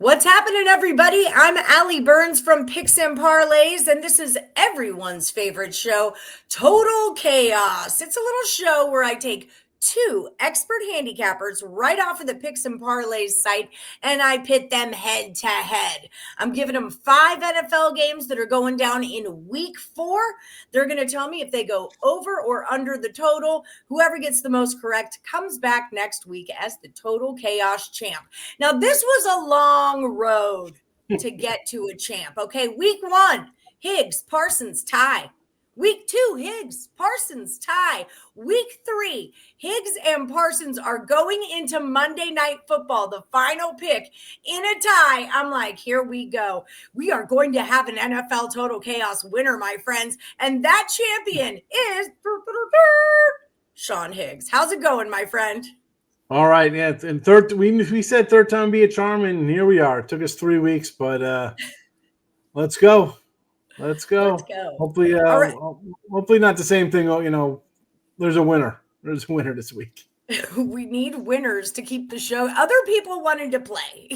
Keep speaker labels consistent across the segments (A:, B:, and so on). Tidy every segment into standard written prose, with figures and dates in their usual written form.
A: What's happening, everybody? I'm Allie Burns from Picks and Parlays, and this is everyone's favorite show, Total Chaos. It's a little show where I take two expert handicappers right off of the Picks and Parlays site, and I pit them head to head. I'm giving them 5 NFL games that are going down in week 4. They're going to tell me if they go over or under the total. Whoever gets the most correct comes back next week as the Total Chaos champ. Now, this was a long road to get to a champ. Okay, week 1, Higgs, Parsons, tie. Week 2, Higgs, Parsons, tie. Week 3, Higgs and Parsons are going into Monday Night Football, the final pick, in a tie. I'm like, here we go. We are going to have an NFL Total Chaos winner, my friends. And that champion is Sean Higgs. How's it going, my friend?
B: All right, yeah. And third, we said third time be a charm, and here we are. It took us 3 weeks, but let's go. Let's go. Hopefully,
A: right.
B: Hopefully not the same thing. There's a winner. There's a winner this week.
A: We need winners to keep the show. Other people wanted to play.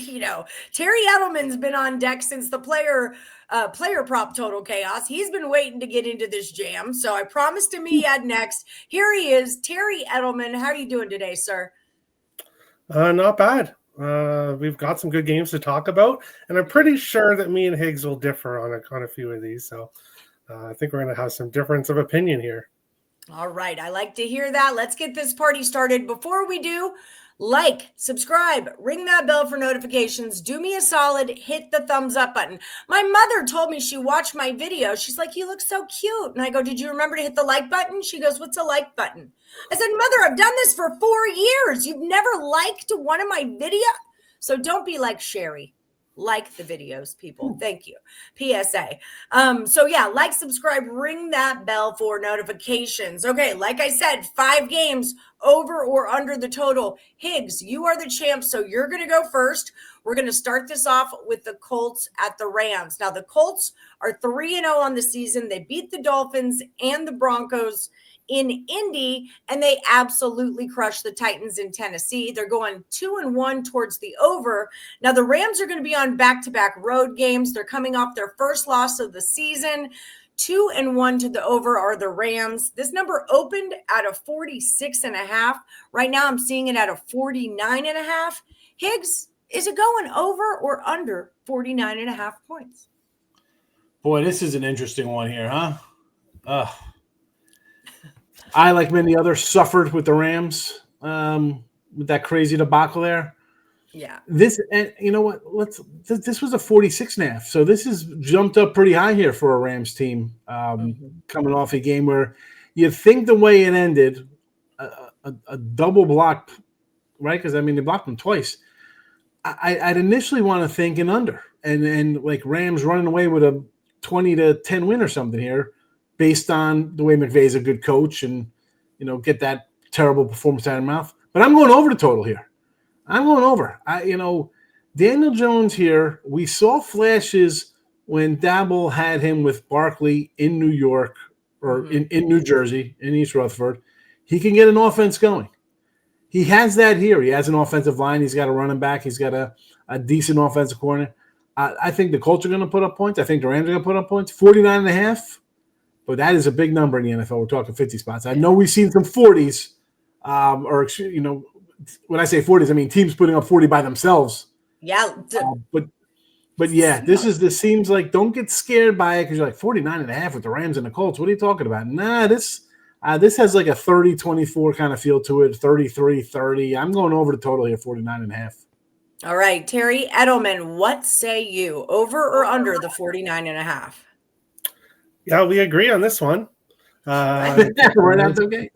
A: Terry Edelman's been on deck since the player prop Total Chaos. He's been waiting to get into this jam. So I promised him he had next. Here he is, Terry Edelman. How are you doing today, sir?
C: Not bad. We've got some good games to talk about, and I'm pretty sure that me and Higgs will differ on a few of these. So I think we're going to have some difference of opinion here.
A: All right. I like to hear that. Let's get this party started. Before we do, like, subscribe, ring that bell for notifications. Do me a solid, hit the thumbs up button. My mother told me she watched my video. She's like, you look so cute. And I go, did you remember to hit the like button? She goes, what's a like button? I said, Mother, I've done this for 4 years. You've never liked one of my videos. So don't be like Sherry. Like the videos, people. Thank you. PSA. So yeah, like, subscribe, ring that bell for notifications. Okay, like I said, 5 games over or under the total. Higgs, you are the champ, so you're going to go first. We're going to start this off with the Colts at the Rams. Now, the Colts are 3-0 on the season. They beat the Dolphins and the Broncos in Indy, and they absolutely crushed the Titans in Tennessee. They're going 2-1 towards the over. Now, the Rams are going to be on back-to-back road games. They're coming off their first loss of the season. 2-1 to the over are the Rams. This number opened at a 46.5. Right now, I'm seeing it at a 49.5. Higgs, is it going over or under 49.5 points?
B: Boy, this is an interesting one here, huh? I, like many others, suffered with the Rams with that crazy debacle there.
A: Yeah.
B: And you know what? This was a 46.5, so this has jumped up pretty high here for a Rams team coming off a game where you think the way it ended, a double block, right? Because, they blocked them twice. I'd initially want to think an under and like Rams running away with a 20-10 win or something here, based on the way McVay's a good coach and, get that terrible performance out of mouth. But I'm going over the total here. I'm going over. Daniel Jones here, we saw flashes when Dabble had him with Barkley in New York or in New Jersey, in East Rutherford. He can get an offense going. He has that here. He has an offensive line. He's got a running back. He's got a decent offensive corner. I think the Colts are going to put up points. I think the Rams are going to put up points. 49.5. But that is a big number in the NFL. We're talking 50 spots. I know we've seen some 40s, when I say 40s, I mean teams putting up 40 by themselves.
A: Yeah.
B: But yeah, this seems like, don't get scared by it because you're like 49.5 with the Rams and the Colts. What are you talking about? Nah, this has like a 30-24 kind of feel to it, 33-30. I'm going over the total here, 49.5.
A: All right, Terry Edelman, what say you? Over or under the 49.5?
C: Yeah, we agree on this one.
B: Right, that's okay.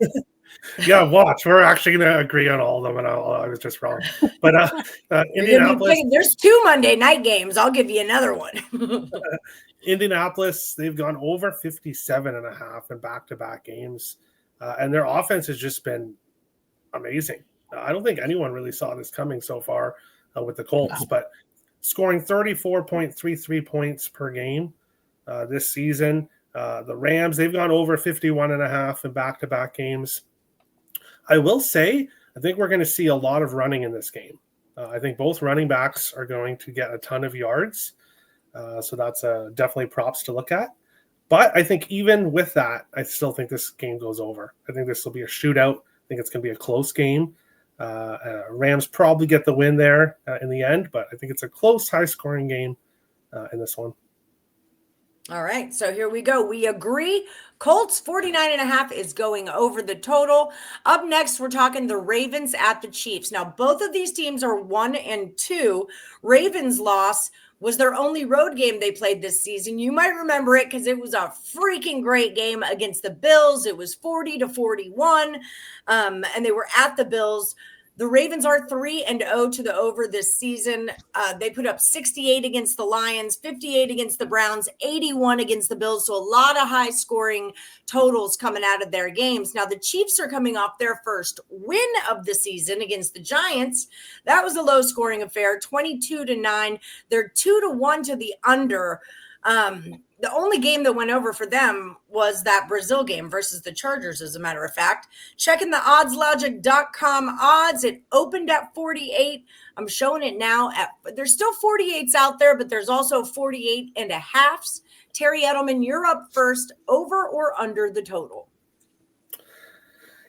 C: Yeah, watch. We're actually going to agree on all of them, and I was just wrong. But Indianapolis.
A: There's 2 Monday night games. I'll give you another one.
C: Indianapolis, they've gone over 57.5 in back-to-back games, and their offense has just been amazing. I don't think anyone really saw this coming so far with the Colts, but scoring 34.33 points per game this season. The Rams, they've gone over 51.5 in back-to-back games. I will say, I think we're going to see a lot of running in this game. I think both running backs are going to get a ton of yards. So that's definitely props to look at. But I think even with that, I still think this game goes over. I think this will be a shootout. I think it's going to be a close game. Rams probably get the win there in the end, but I think it's a close, high-scoring game in this one.
A: All right, so here we go. We agree. Colts 49.5 is going over the total. Up next, we're talking the Ravens at the Chiefs. Now, both of these teams are 1-2. Ravens' loss was their only road game they played this season. You might remember it because it was a freaking great game against the Bills. It was 40-41, and they were at the Bills. The Ravens are 3-0 to the over this season. They put up 68 against the Lions, 58 against the Browns, 81 against the Bills. So a lot of high scoring totals coming out of their games. Now the Chiefs are coming off their first win of the season against the Giants. That was a low scoring affair, 22-9. They're 2-1 to the under. The only game that went over for them was that Brazil game versus the Chargers, as a matter of fact. Checking the oddslogic.com odds, it opened at 48. I'm showing it now there's still 48s out there, but there's also 48.5s. Terry Edelman, you're up first, over or under the total?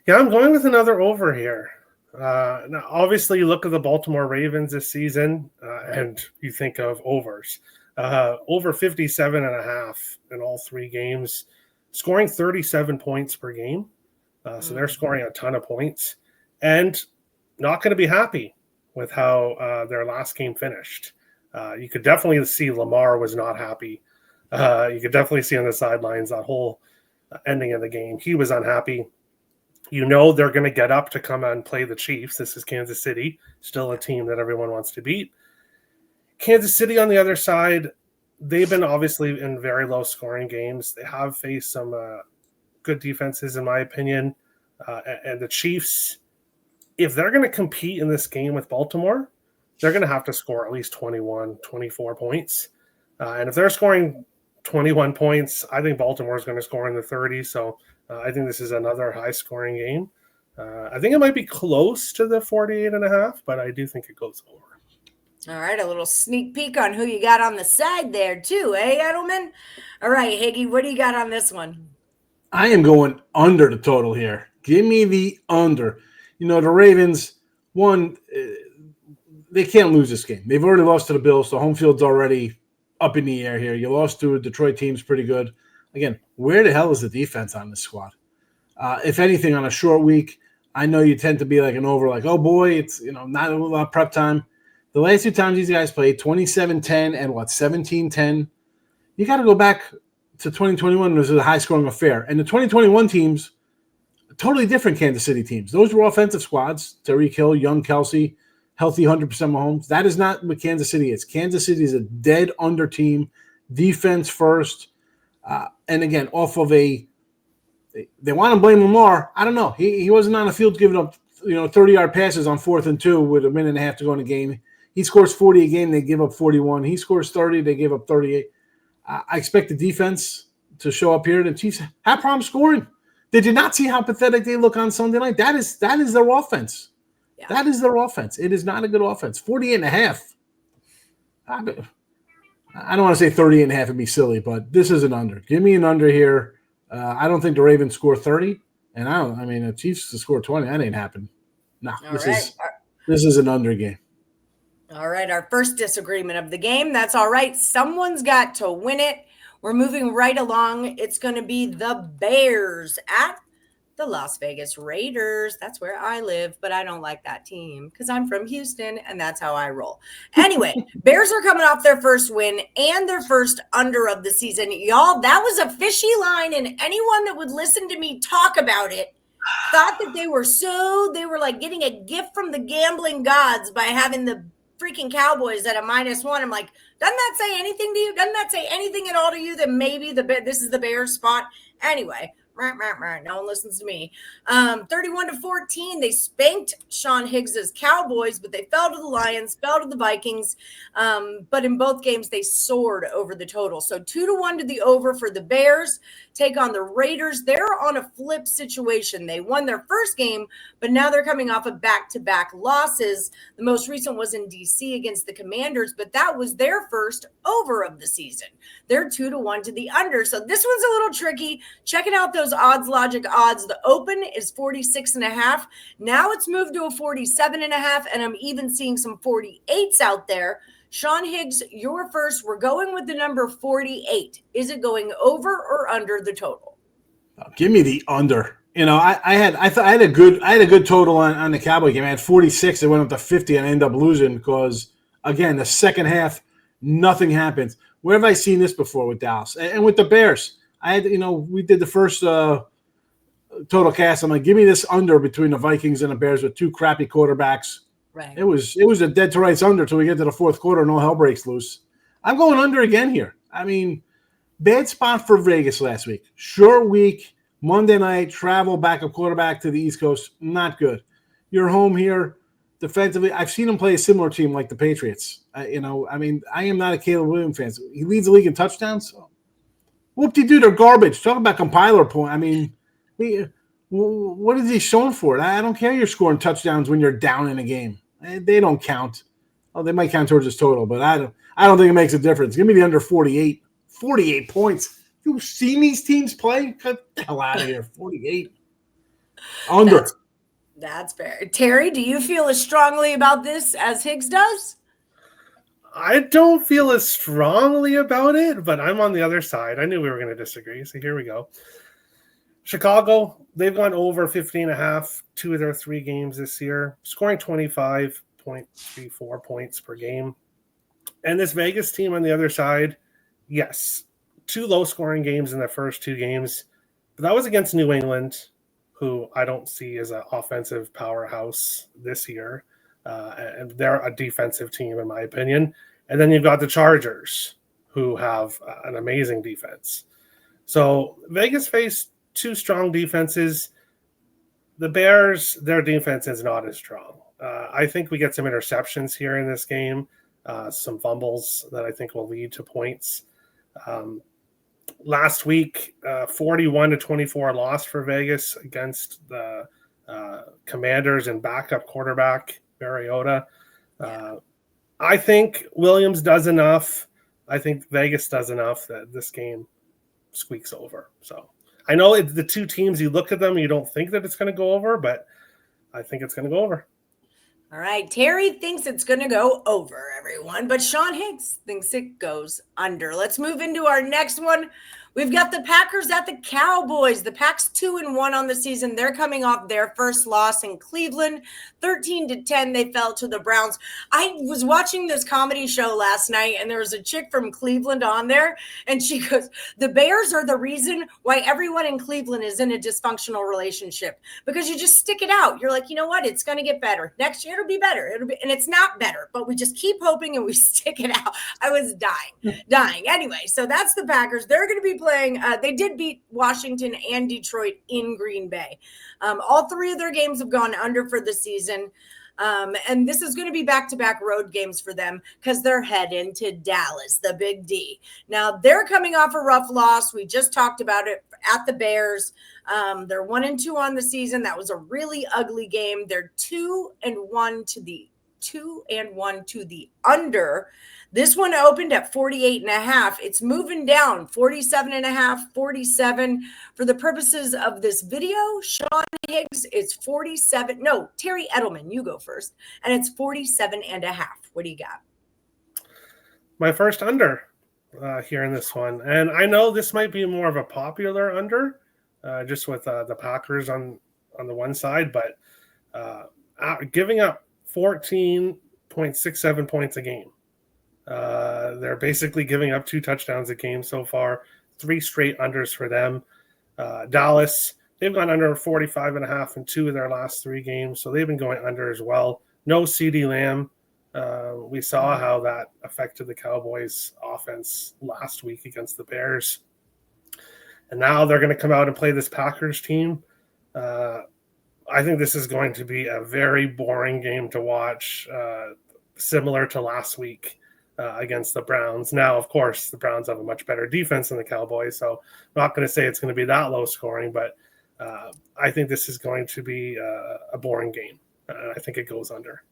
C: Yeah, I'm going with another over here. Now, obviously, you look at the Baltimore Ravens this season, and you think of overs. Over 57.5 in all three games, scoring 37 points per game. So they're scoring a ton of points and not going to be happy with how their last game finished. You could definitely see Lamar was not happy. You could definitely see on the sidelines that whole ending of the game. He was unhappy. You know they're going to get up to come and play the Chiefs. This is Kansas City, still a team that everyone wants to beat. Kansas City on the other side, they've been obviously in very low scoring games. They have faced some good defenses, in my opinion. And the Chiefs, if they're going to compete in this game with Baltimore, they're going to have to score at least 21, 24 points. And if they're scoring 21 points, I think Baltimore is going to score in the 30s. So I think this is another high scoring game. I think it might be close to the 48.5, but I do think it goes over.
A: All right, a little sneak peek on who you got on the side there too, Edelman? All right, Higgy, what do you got on this one?
B: I am going under the total here. Give me the under. You know, the Ravens, they can't lose this game. They've already lost to the Bills, so home field's already up in the air here. You lost to a Detroit team's pretty good. Again, where the hell is the defense on this squad? If anything, on a short week, I know you tend to be like an over, like, oh boy, it's not a lot of prep time. The last two times these guys played, 27-10 and 17-10. You got to go back to 2021. It was a high-scoring affair. And the 2021 teams, totally different Kansas City teams. Those were offensive squads. Tyreek Hill, young Kelsey, healthy 100% Mahomes. That is not what Kansas City is. Kansas City is a dead under team, defense first. And again, off of they want to blame Lamar. I don't know. He wasn't on the field giving up 30-yard passes on 4th and 2 with a minute and a half to go in the game. He scores 40 a game, they give up 41. He scores 30, they give up 38. I expect the defense to show up here. The Chiefs have problems scoring. Did you not see how pathetic they look on Sunday night? That is their offense. Yeah. That is their offense. It is not a good offense. 48.5. I don't want to say 30.5 and be silly, but this is an under. Give me an under here. I don't think the Ravens score 30, and the Chiefs to score 20. That ain't happening. No, this is an under game.
A: All right, our first disagreement of the game. That's all right. Someone's got to win it. We're moving right along. It's going to be the Bears at the Las Vegas Raiders. That's where I live, but I don't like that team because I'm from Houston, and that's how I roll. Anyway, Bears are coming off their first win and their first under of the season. Y'all, that was a fishy line, and anyone that would listen to me talk about it thought that they were like getting a gift from the gambling gods by having the freaking Cowboys at a -1. I'm like, doesn't that say anything to you? Doesn't that say anything at all to you that maybe this is the Bears spot? Anyway, No one listens to me. 31-14. They spanked Sean Higgs's Cowboys, but they fell to the Lions, fell to the Vikings. But in both games, they soared over the total. So 2-1 to the over for the Bears. Take on the Raiders. They're on a flip situation. They won their first game, but now they're coming off of back-to-back losses. The most recent was in DC against the Commanders, but that was their first over of the season. They're 2-1 to the under. So this one's a little tricky. Checking out those odds logic odds. The open is 46.5. Now it's moved to a 47.5, and I'm even seeing some 48s out there. Sean Higgs, you're first. We're going with the number 48. Is it going over or under the total?
B: Give me the under. I had a good total on the Cowboy game. I had 46. It went up to 50, and I ended up losing because, again, the second half, nothing happens. Where have I seen this before with Dallas and with the Bears? We did the first total cast. I'm like, give me this under between the Vikings and the Bears with two crappy quarterbacks.
A: Right.
B: It was a dead to rights under until we get to the fourth quarter and all hell breaks loose. I'm going under again here. I mean, bad spot for Vegas last week. Short week, Monday night, travel, backup quarterback to the East Coast. Not good. You're home here defensively. I've seen him play a similar team like the Patriots. I am not a Caleb Williams fan. He leads the league in touchdowns. So. Whoop-de-doo, they're garbage. Talk about compiler point. I mean, what is he showing for it? I don't care you're scoring touchdowns when you're down in a game. They don't count. Oh, they might count towards his total, but I don't think it makes a difference. Give me the under 48. 48 points. You've seen these teams play? Cut the hell out of here. 48. Under.
A: That's fair. Terry, do you feel as strongly about this as Higgs does?
C: I don't feel as strongly about it, but I'm on the other side. I knew we were going to disagree, so here we go. Chicago, they've gone over 50.5 2 of their 3 games this year, scoring 25.34 points per game. And this Vegas team on the other side, yes, 2 low-scoring games in their first 2 games, but that was against New England, who I don't see as an offensive powerhouse this year. And they're a defensive team, in my opinion. And then you've got the Chargers, who have an amazing defense. So Vegas faced 2 strong defenses. The Bears, their defense is not as strong. I think we get some interceptions here in this game, some fumbles that I think will lead to points. Last week, 41-24 loss for Vegas against the Commanders and backup quarterback Mariota. I think Williams does enough. I think Vegas does enough that this game squeaks over. So I know the 2 teams, you look at them, you don't think that it's going to go over, but I think it's going to go over.
A: All right. Terry thinks it's going to go over, everyone, but Sean Higgs thinks it goes under. Let's move into our next one. We've got the Packers at the Cowboys. The Pack's 2-1 on the season. They're coming off their first loss in Cleveland. 13-10, they fell to the Browns. I was watching this comedy show last night, and there was a chick from Cleveland on there, and she goes, the Bears are the reason why everyone in Cleveland is in a dysfunctional relationship, because you just stick it out. You're like, you know what? It's going to get better. Next year, it'll be better. And it's not better, but we just keep hoping and we stick it out. I was dying. Anyway, so that's the Packers. They're going to be playing. They did beat Washington and Detroit in Green Bay. All 3 of their games have gone under for the season. And this is going to be back-to-back road games for them because they're heading to Dallas, the Big D. Now, they're coming off a rough loss. We just talked about it at the Bears. They're 1-2 on the season. That was a really ugly game. They're 2-1 to the under. This one opened at 48.5. It's moving down 47.5, 47. For the purposes of this video, Sean Higgs, it's 47. No, Terry Edelman, you go first. And it's 47.5. What do you got?
C: My first under here in this one. And I know this might be more of a popular under, just with the Packers on the one side, but giving up 14.67 points a game. They're basically giving up 2 touchdowns a game so far, 3 straight unders for them. Dallas, they've gone under 45.5 in 2 of their last 3 games, so they've been going under as well. No CeeDee Lamb. We saw how that affected the Cowboys offense last week against the Bears. and now they're going to come out and play this Packers team. I think this is going to be a very boring game to watch, similar to last week against the Browns. Now, of course, the Browns have a much better defense than the Cowboys, so I'm not going to say it's going to be that low scoring, but I think this is going to be a boring game. I think it goes under.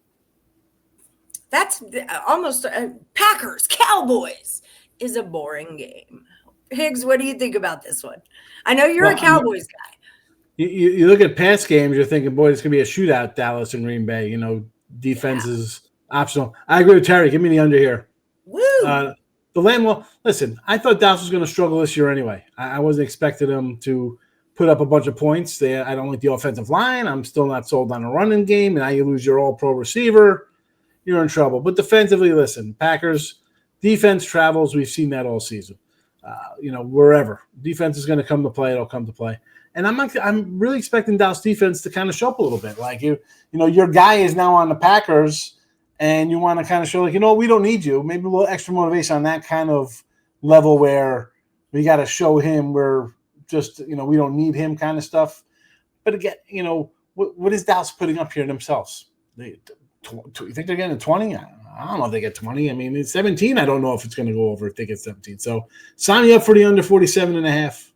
A: That's almost Packers, Cowboys is a boring game. Higgs, what do you think about this one? I know you're a Cowboys guy.
B: You look at past games, you're thinking, boy, it's going to be a shootout, Dallas and Green Bay. Defense is optional. I agree with Terry. Give me the under here.
A: Woo!
B: The Lamb, listen, I thought Dallas was going to struggle this year anyway. I wasn't expecting them to put up a bunch of points. I don't like the offensive line. I'm still not sold on a running game. And now you lose your all-pro receiver. You're in trouble. But defensively, listen, Packers, defense travels. We've seen that all season. Wherever. Defense is going to come to play. It'll come to play. And I'm really expecting Dallas defense to kind of show up a little bit. Like, your guy is now on the Packers, and you want to kind of show, like, we don't need you. Maybe a little extra motivation on that kind of level where we got to show him we're just, we don't need him kind of stuff. But again, what is Dallas putting up here themselves? You think they're getting 20? I don't know if they get 20. I mean, it's 17. I don't know if it's going to go over if they get 17. So sign me up for the under 47.5.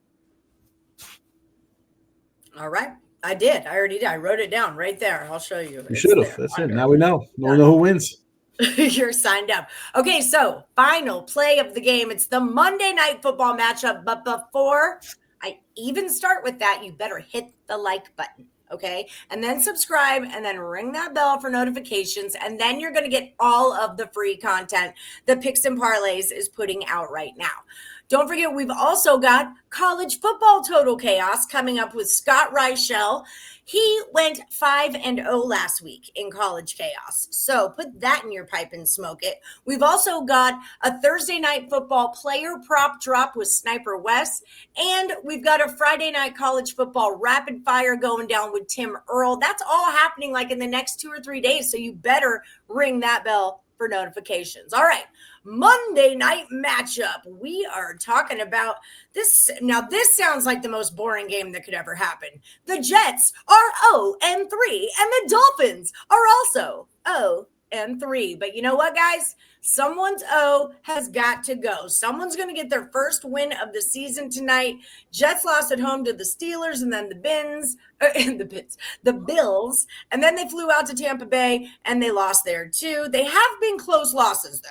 A: All right. I did. I already did. I wrote it down right there. I'll show you.
B: You should have. That's it. Now we know. Now we know who wins.
A: You're signed up. Okay, so final play of the game. It's the Monday Night Football matchup. But before I even start with that, you better hit the like button. Okay, and then subscribe and then ring that bell for notifications. And then you're going to get all of the free content that Picks and Parlays is putting out right now. Don't forget, we've also got college football total chaos coming up with Scott Reichel. He went 5-0 last week in college chaos. So put that in your pipe and smoke it. We've also got a Thursday night football player prop drop with Sniper West. And we've got a Friday night college football rapid fire going down with Tim Earl. That's all happening like in the next 2 or 3 days. So you better ring that bell for notifications. All right. Monday night matchup. We are talking about this. Now, this sounds like the most boring game that could ever happen. The Jets are 0-3, and the Dolphins are also 0-3. But you know what, guys? Someone's O has got to go. Someone's going to get their first win of the season tonight. Jets lost at home to the Steelers and then the Bills. And then they flew out to Tampa Bay and they lost there too. They have been close losses, though.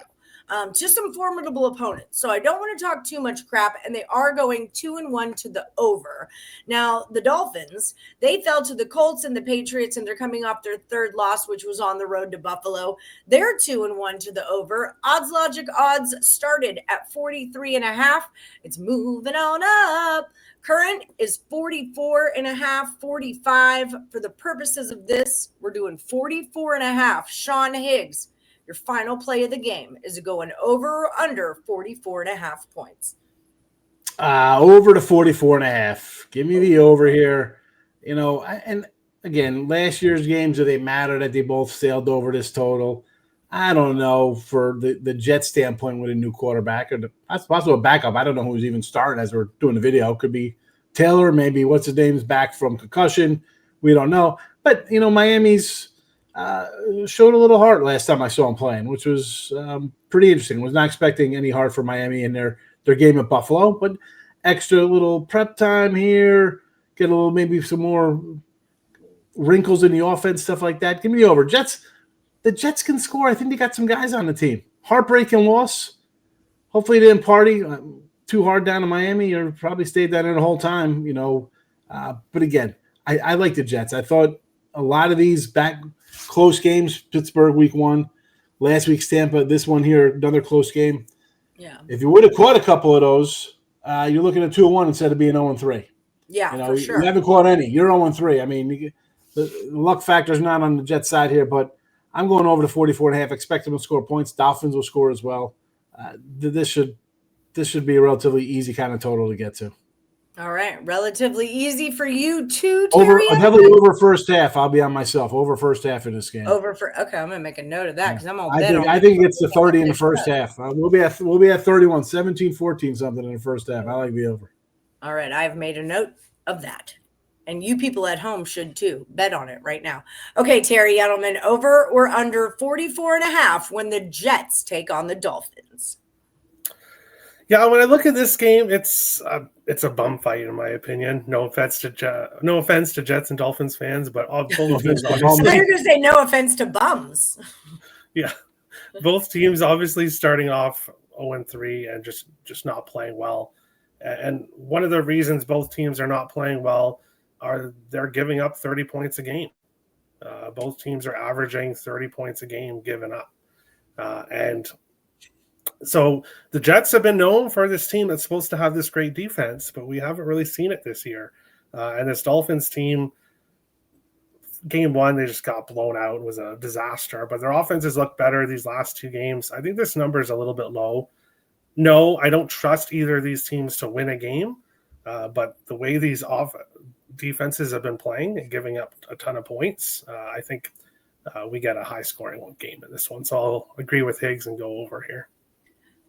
A: To some formidable opponents. So I don't want to talk too much crap, and they are going 2-1 to the over. Now, the Dolphins, they fell to the Colts and the Patriots, and they're coming off their third loss, which was on the road to Buffalo. They're 2-1 to the over. Odds Logic odds started at 43.5. It's moving on up. Current is 44.5, 45. For the purposes of this, we're doing 44.5. Sean Higgs, your final play of the game is going over or under 44.5 points.
B: Over to 44.5. Give me the over here. And again, last year's games, do they matter that they both sailed over this total? I don't know. For the Jets standpoint with a new quarterback, or that's possible a backup. I don't know who's even starting as we're doing the video. Could be Taylor, maybe what's his name's back from concussion. We don't know. But, Miami's showed a little heart last time I saw him playing, which was pretty interesting. Was not expecting any heart for Miami in their game at Buffalo, but extra little prep time here, get a little maybe some more wrinkles in the offense, stuff like that. Give me the over. The Jets can score. I think they got some guys on the team. Heartbreaking loss. Hopefully they didn't party too hard down in Miami, or probably stayed down there the whole time, But again, I like the Jets. I thought a lot of these back close games, Pittsburgh week 1, last week's Tampa, this one here, another close game.
A: Yeah.
B: If you would have caught a couple of those, you're looking at 2-1 instead of being 0-3.
A: Yeah, for sure.
B: You haven't caught any. You're 0-3. I mean, the luck factor is not on the Jets side here, but I'm going over to 44.5. Expect them to score points. Dolphins will score as well. This should be a relatively easy kind of total to get to.
A: All right. Relatively easy for you too,
B: Over,
A: Terry.
B: heavily over first half. I'll be on myself. Over first half in this game.
A: Okay, I'm going to make a note of that because I'm all
B: I think it's the 30 in the first half. We'll be at 31, 17-14 something in the first half. I like the over.
A: All right, I have made a note of that. And you people at home should too. Bet on it right now. Okay, Terry Edelman, over or under 44.5 when the Jets take on the Dolphins?
C: Yeah, when I look at this game, it's a bum fight in my opinion. No offense to Jets and Dolphins fans, but both teams
A: I thought you were going to say no offense to bums.
C: Yeah, both teams obviously starting off 0-3 and just not playing well. And one of the reasons both teams are not playing well are they're giving up 30 points a game. Both teams are averaging 30 points a game given up. And so the Jets have been known for this team that's supposed to have this great defense, but we haven't really seen it this year. And this Dolphins team, game one, they just got blown out. It was a disaster, but their offenses look better these last two games. I think this number is a little bit low. No, I don't trust either of these teams to win a game, but the way these defenses have been playing and giving up a ton of points, I think we get a high-scoring game in this one. So I'll agree with Higgs and go over here.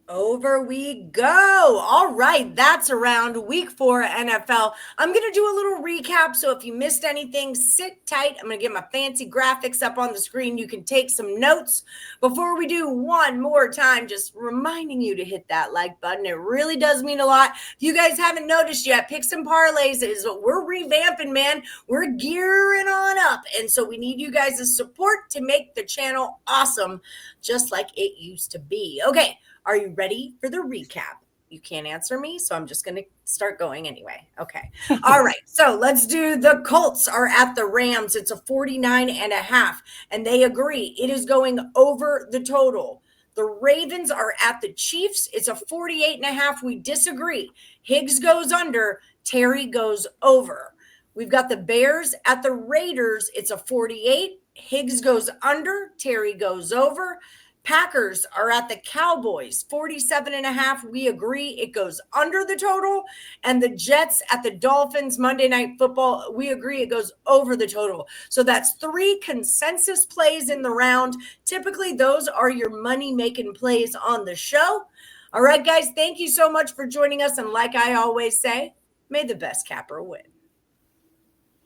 A: Over we go. All right, that's around week 4 NFL. I'm going to do a little recap, so if you missed anything, sit tight. I'm going to get my fancy graphics up on the screen. You can take some notes. Before we do, one more time, just reminding you to hit that like button. It really does mean a lot. If you guys haven't noticed yet, Picks and Parlays is what we're revamping, man. We're gearing on up, and so we need you guys' support to make the channel awesome, just like it used to be. Okay. Are you ready for the recap? You can't answer me, so I'm just going to start going anyway. Okay. All right. So let's do the Colts are at the Rams. It's a 49.5, and they agree. It is going over the total. The Ravens are at the Chiefs. It's a 48.5. We disagree. Higgs goes under. Terry goes over. We've got the Bears at the Raiders. It's a 48. Higgs goes under. Terry goes over. Packers are at the Cowboys, 47.5. We agree it goes under the total. And the Jets at the Dolphins, Monday Night Football, we agree it goes over the total. So that's 3 consensus plays in the round. Typically, those are your money-making plays on the show. All right, guys, thank you so much for joining us. And like I always say, may the best capper win.